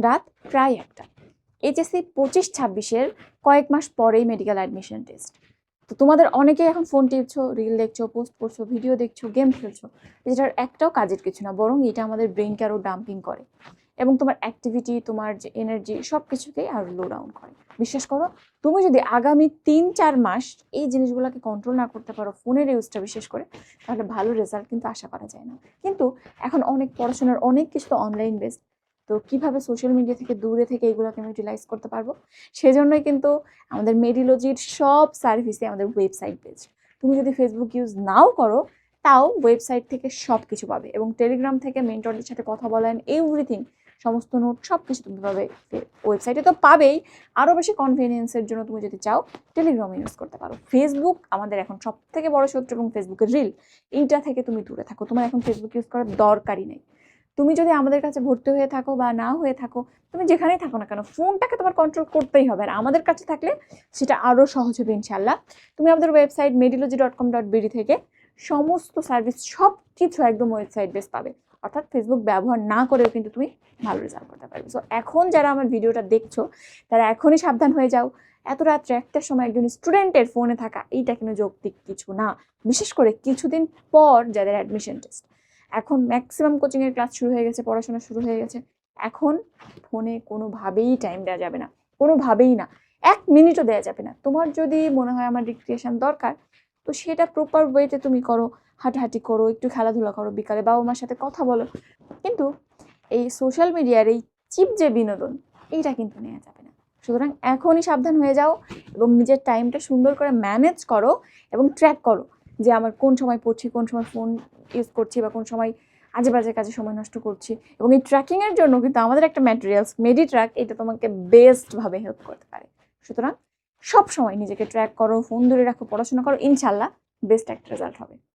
রাত প্রায় 1টা। এইচএসসি 25-26-এর কয়েক মাস পরেই মেডিকেল অ্যাডমিশন টেস্ট। তো তোমাদের অনেকেই এখন ফোন টিপছো, রিল দেখছো, পোস্ট করছো, ভিডিও দেখছো, গেম খেলছো, যেটার একটাও কাজের কিছু না, বরং এটা আমাদের ব্রেনকে আরও ডাম্পিং করে এবং তোমার অ্যাক্টিভিটি, তোমার যে এনার্জি, সব কিছুকেই আরও লো ডাউন করে। বিশ্বাস করো, তুমি যদি আগামী 3-4 মাস এই জিনিসগুলোকে কন্ট্রোল না করতে পারো, ফোনের ইউজটা বিশেষ করে, তাহলে ভালো রেজাল্ট কিন্তু আশা করা যায় না। কিন্তু এখন অনেক পড়াশোনার অনেক কিছু তো অনলাইন বেসড, তো কিভাবে সোশ্যাল মিডিয়া থেকে দূরে থেকে এগুলোকে আমি ইউটিলাইজ করতে পারবো, সেজন্যই কিন্তু আমাদের মেডিলজির সব সার্ভিসে আমাদের ওয়েবসাইট বেসড। তুমি যদি ফেসবুক ইউজ নাও করো, তাও ওয়েবসাইট থেকে সব কিছু পাবে, এবং টেলিগ্রাম থেকে মেন্টরদের সাথে কথা বলেন, এভরিথিং, সমস্ত নোট সব কিছু তুমি পাবে ওয়েবসাইটে, তো পাবেই। আরও বেশি কনভিনিয়েন্সের জন্য তুমি যদি চাও, টেলিগ্রাম ইউজ করতে পারো। ফেসবুক আমাদের এখন সব থেকে বড় শত্রু, এবং ফেসবুকের রিল, এইটা থেকে তুমি দূরে থাকো। তোমার এখন ফেসবুক ইউজ করার দরকারই নেই। তুমি যদি আমাদের কাছে ভর্তি হয়ে থাকো বা না হয়ে থাকো, তুমি যেখানেই থাকো না কেন, ফোনটাকে তোমার কন্ট্রোল করতেই হবে। আর আমাদের কাছে থাকলে সেটা আরও সহজ হবে ইনশাল্লাহ। তুমি আমাদের ওয়েবসাইট medilogy.com.bd থেকে সমস্ত সার্ভিস, সব কিছু একদম ওয়েবসাইট বেস পাবে। অর্থাৎ ফেসবুক ব্যবহার না করেও কিন্তু তুমি ভালো রেজাল্ট করতে পারবে। সো এখন যারা আমার ভিডিওটা দেখছো, তারা এখনই সাবধান হয়ে যাও। এত রাত্রে 1টার সময় একজন স্টুডেন্টের ফোনে থাকা, এইটা কিন্তু যৌক্তিক কিছু না। বিশেষ করে কিছুদিন পর যাদের অ্যাডমিশন টেস্ট, এখন ম্যাক্সিমাম কোচিংয়ের ক্লাস শুরু হয়ে গেছে, পড়াশোনা শুরু হয়ে গেছে, এখন ফোনে কোনোভাবেই টাইম দেওয়া যাবে না, কোনোভাবেই না, 1 মিনিটও দেওয়া যাবে না। তোমার যদি মনে হয় আমার রিক্রিয়েশন দরকার, তো সেটা প্রপার ওয়েতে তুমি করো, হাঁটাহাঁটি করো, একটু খেলাধুলা করো, বিকালে বাবা মার সাথে কথা বলো, কিন্তু এই সোশ্যাল মিডিয়ার এই চিপ যে বিনোদন, এইটা কিন্তু নেওয়া যাবে না। সুতরাং এখনই সাবধান হয়ে যাও এবং নিজের টাইমটা সুন্দর করে ম্যানেজ করো এবং ট্র্যাক করো যে আমার কোন সময় পড়ছি, কোন সময় ফোন ইউজ করছি, বা কোন সময় আজে বাজে কাজে সময় নষ্ট করছি। এবং এই ট্র্যাকিংয়ের জন্য কিন্তু আমাদের একটা ম্যাটেরিয়ালস মেডিট্র্যাক, এটা তোমাকে বেস্টভাবে হেল্প করতে পারে। সুতরাং সব সময় নিজেকে ট্র্যাক করো, ফোন দূরে রাখো, পড়াশোনা করো, ইনশাল্লাহ বেস্ট একটা রেজাল্ট হবে।